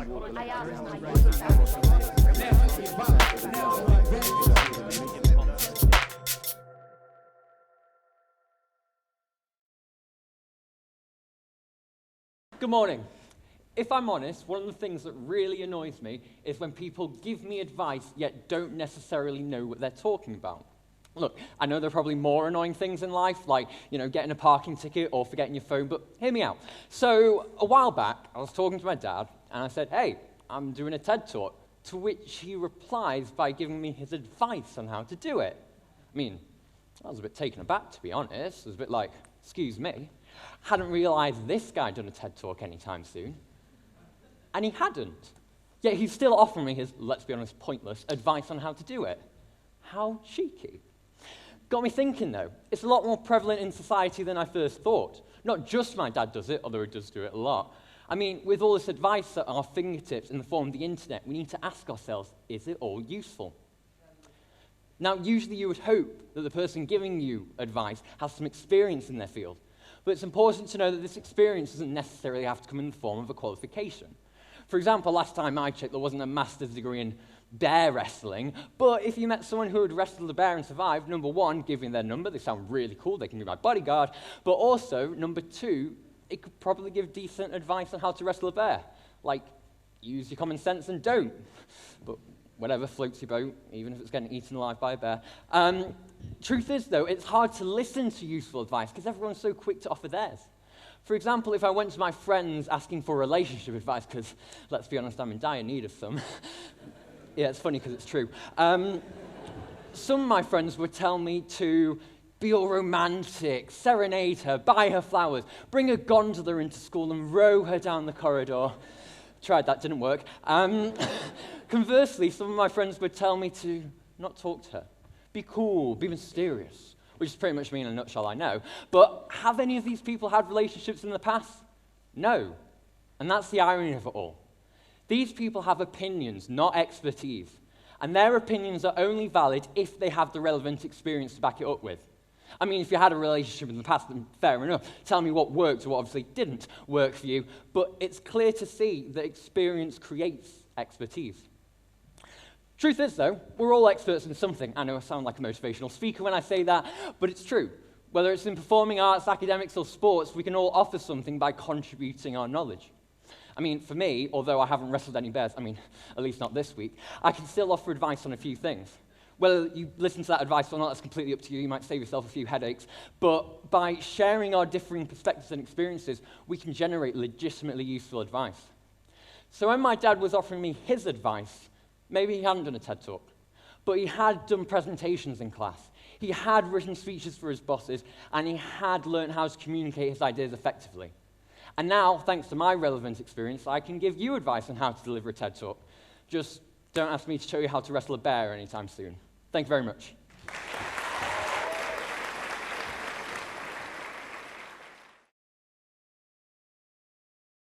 Good morning. If I'm honest, one of the things that really annoys me is when people give me advice yet don't necessarily know what they're talking about. Look, I know there are probably more annoying things in life, like, getting a parking ticket or forgetting your phone, but hear me out. So, a while back, I was talking to my dad, and I said, hey, I'm doing a TED Talk, to which he replies by giving me his advice on how to do it. I mean, I was a bit taken aback, to be honest. It was a bit like, excuse me. Hadn't realized this guy had done a TED Talk anytime soon. And he hadn't. Yet he's still offering me his, let's be honest, pointless advice on how to do it. How cheeky. Got me thinking, though. It's a lot more prevalent in society than I first thought. Not just my dad does it, although he does do it a lot. I mean, with all this advice at our fingertips in the form of the internet, we need to ask ourselves, is it all useful? Now, usually you would hope that the person giving you advice has some experience in their field. But it's important to know that this experience doesn't necessarily have to come in the form of a qualification. For example, last time I checked, there wasn't a master's degree in bear wrestling, but if you met someone who had wrestled a bear and survived, number one, give me their number, they sound really cool, they can be my bodyguard, but also, number two, it could probably give decent advice on how to wrestle a bear. Like, use your common sense and don't. But whatever floats your boat, even if it's getting eaten alive by a bear. Truth is, though, it's hard to listen to useful advice because everyone's so quick to offer theirs. For example, if I went to my friends asking for relationship advice, because, let's be honest, I'm in dire need of some. Yeah, it's funny because it's true. Some of my friends would tell me to be all romantic, serenade her, buy her flowers, bring a gondola into school and row her down the corridor. Tried that, didn't work. Conversely, some of my friends would tell me to not talk to her. Be cool, be mysterious, which is pretty much me in a nutshell, I know. But have any of these people had relationships in the past? No. And that's the irony of it all. These people have opinions, not expertise. And their opinions are only valid if they have the relevant experience to back it up with. I mean, if you had a relationship in the past, then fair enough. Tell me what worked or what obviously didn't work for you. But it's clear to see that experience creates expertise. Truth is, though, we're all experts in something. I know I sound like a motivational speaker when I say that, but it's true. Whether it's in performing arts, academics, or sports, we can all offer something by contributing our knowledge. I mean, for me, although I haven't wrestled any bears, I mean, at least not this week, I can still offer advice on a few things. Whether you listen to that advice or not, that's completely up to you. You might save yourself a few headaches. But by sharing our differing perspectives and experiences, we can generate legitimately useful advice. So when my dad was offering me his advice, maybe he hadn't done a TED Talk, but he had done presentations in class. He had written speeches for his bosses, and he had learned how to communicate his ideas effectively. And now, thanks to my relevant experience, I can give you advice on how to deliver a TED Talk. Just don't ask me to show you how to wrestle a bear anytime soon. Thank you very much.